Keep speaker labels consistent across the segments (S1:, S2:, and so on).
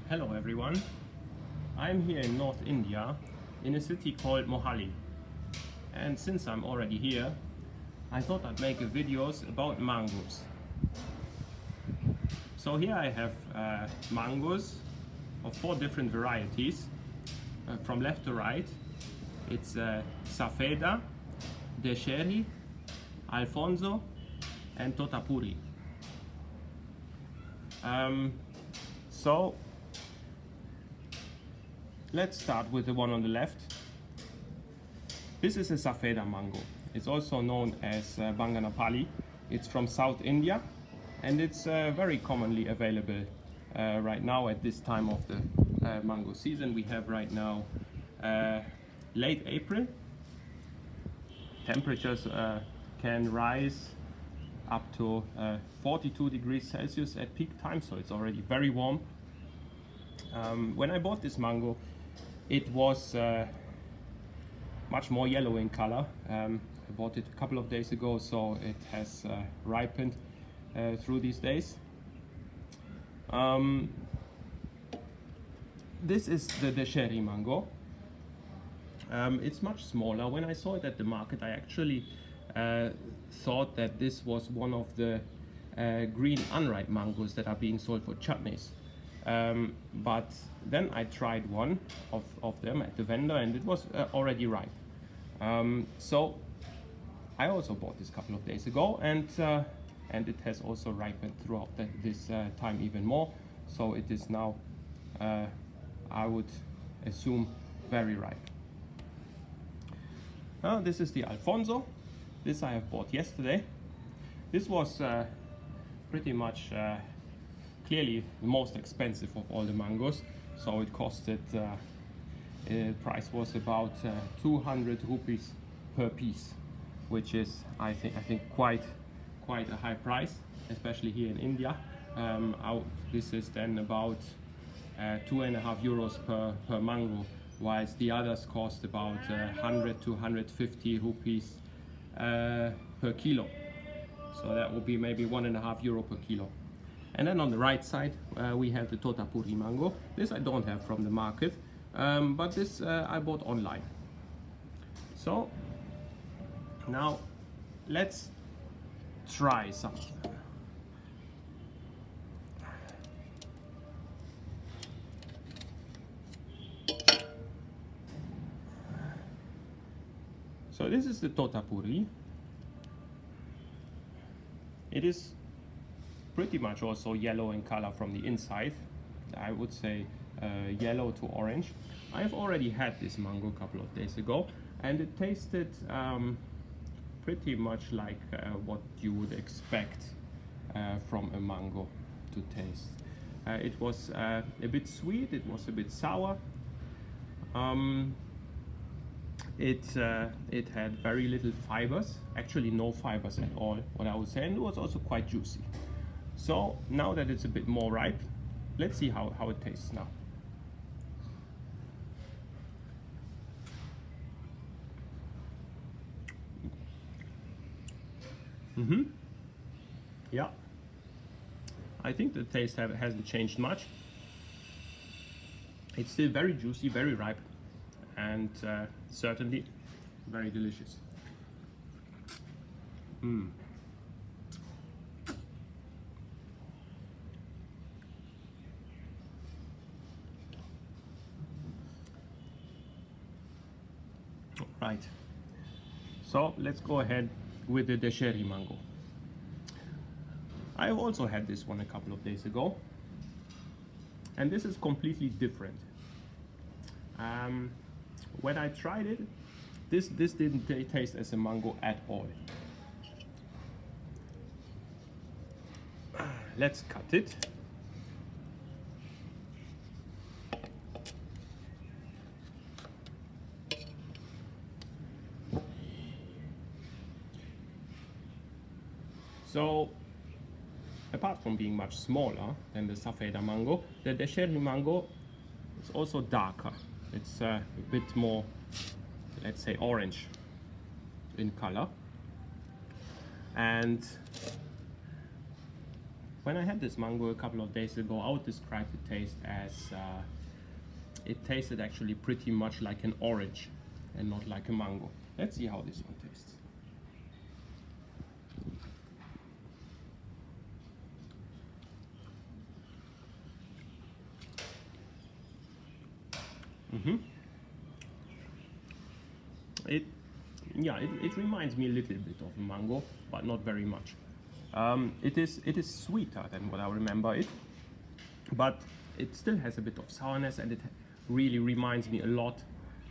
S1: Hello everyone, I'm here in North India in a city called Mohali, and since I'm already here I thought I'd make a videos about mangoes. So here I have mangoes of 4 different varieties from left to right. It's Safeda, Dasheri, Alphonso and Totapuri. So let's start with the one on the left. This is a Safeda mango. It's also known as Banganapali. It's from South India and it's very commonly available right now at this time of the mango season. We have right now late April. Temperatures can rise up to 42 degrees Celsius at peak time, so it's already very warm. When I bought this mango, it was much more yellow in color. I bought it a couple of days ago, so it has ripened through these days. This is the Dasheri mango. It's much smaller. When I saw it at the market, I actually thought that this was one of the green unripe mangoes that are being sold for chutneys. But then I tried one of them at the vendor and it was already ripe. So I also bought this a couple of days ago, and it has also ripened throughout this time even more. So it is now, I would assume, very ripe. This is the Alphonso. This I have bought yesterday. This was pretty much clearly the most expensive of all the mangoes. So it costed, price was about 200 rupees per piece, which is I think quite a high price, especially here in India. This is then about 2.5 euros per mango, whilst the others cost about 100 to 150 rupees per kilo. So that would be maybe 1.5 euro per kilo. And then on the right side we have the Totapuri mango. This I don't have from the market, but this I bought online. So now let's try some of them. So this is the Totapuri. It is pretty much also yellow in color from the inside. I would say yellow to orange. I've already had this mango a couple of days ago and it tasted pretty much like what you would expect from a mango to taste. It was a bit sweet, it was a bit sour. It had very little fibers, actually no fibers at all, what I would say, and it was also quite juicy. So now that it's a bit more ripe, let's see how it tastes now. Yeah, I think the taste hasn't changed much. It's still very juicy, very ripe, and certainly very delicious. Right, so let's go ahead with the Dasheri mango. I've also had this one a couple of days ago, and this is completely different. When I tried it, this didn't taste as a mango at all. Let's cut it. So, apart from being much smaller than the Safeda mango, the Dasheri mango is also darker. It's a bit more, let's say, orange in color. And when I had this mango a couple of days ago, I would describe the taste as it tasted actually pretty much like an orange and not like a mango. Let's see how this one tastes. It reminds me a little bit of a mango, but not very much. It is sweeter than what I remember it, but it still has a bit of sourness, and it really reminds me a lot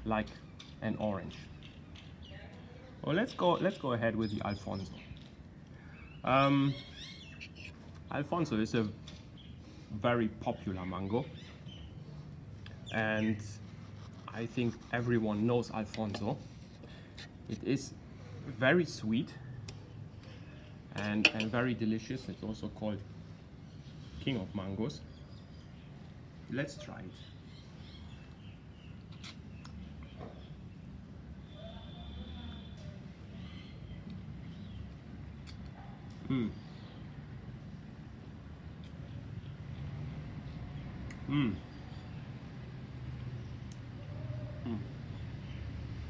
S1: like an orange. Well, let's go ahead with the Alphonso. Alphonso is a very popular mango, and I think everyone knows Alphonso. It is very sweet and very delicious. It's also called King of Mangoes. Let's try it.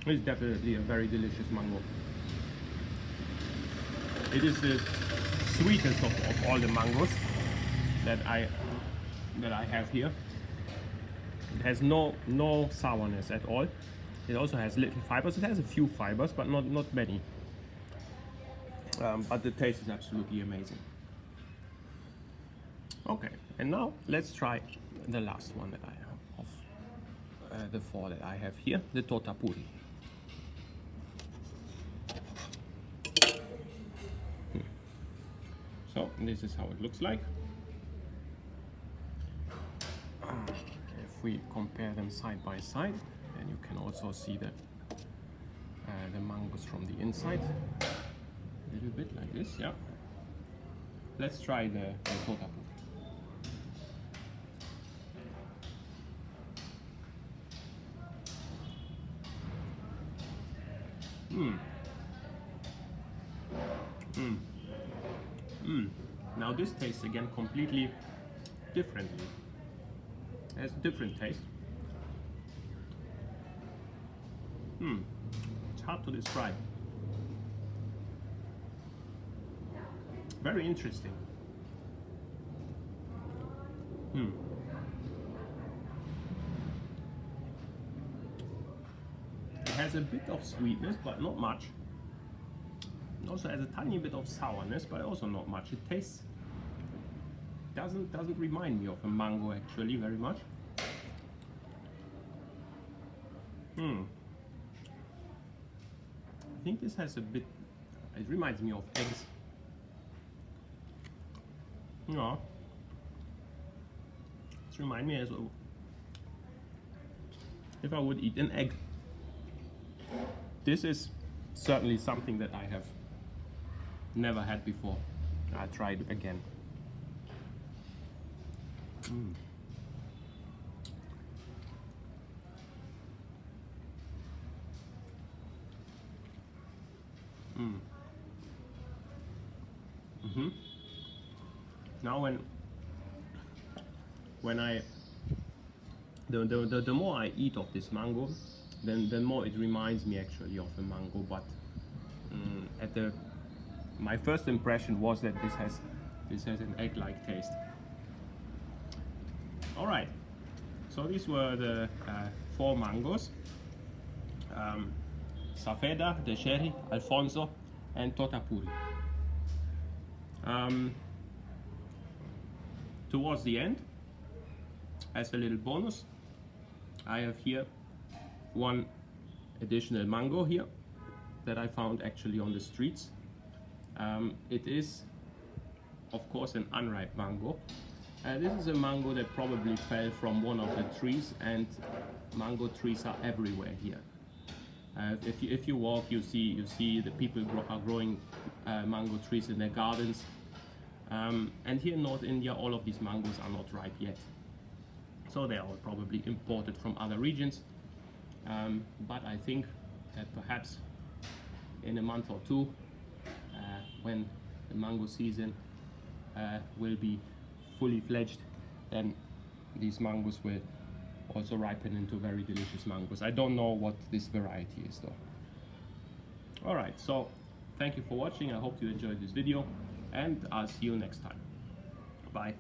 S1: It's definitely a very delicious mango. It is the sweetest of all the mangoes that I have here. It has no sourness at all. It also has little fibers. It has a few fibers, but not many. But the taste is absolutely amazing. Okay, and now let's try the last one that I have of the four that I have here, the Totapuri. So this is how it looks like. If we compare them side by side, and you can also see the mangoes from the inside, a little bit like this, yeah. Let's try the Totapuri. Now this tastes again completely differently. It has a different taste. It's hard to describe. Very interesting. It has a bit of sweetness, but not much. It also has a tiny bit of sourness, but also not much. It tastes doesn't remind me of a mango actually very much. I think this has a bit. It reminds me of eggs. Yeah. It reminds me as well if I would eat an egg. This is certainly something that I have never had before. I'll try it again. Now when I the more I eat of this mango, then more it reminds me actually of a mango. But my first impression was that this has an egg-like taste. All right, so these were the 4 mangoes: Safeda, Dasheri, Alphonso, and Totapuri. Towards the end, as a little bonus, I have here one additional mango here that I found actually on the streets. It is, of course, an unripe mango. This is a mango that probably fell from one of the trees, and mango trees are everywhere here. If you walk, you see the people are growing mango trees in their gardens. And here in North India, all of these mangoes are not ripe yet. So they are all probably imported from other regions. But I think that perhaps in a month or two, when the mango season will be fully fledged, then these mangoes will also ripen into very delicious mangoes. I don't know what this variety is though. Alright, so thank you for watching. I hope you enjoyed this video, and I'll see you next time. Bye.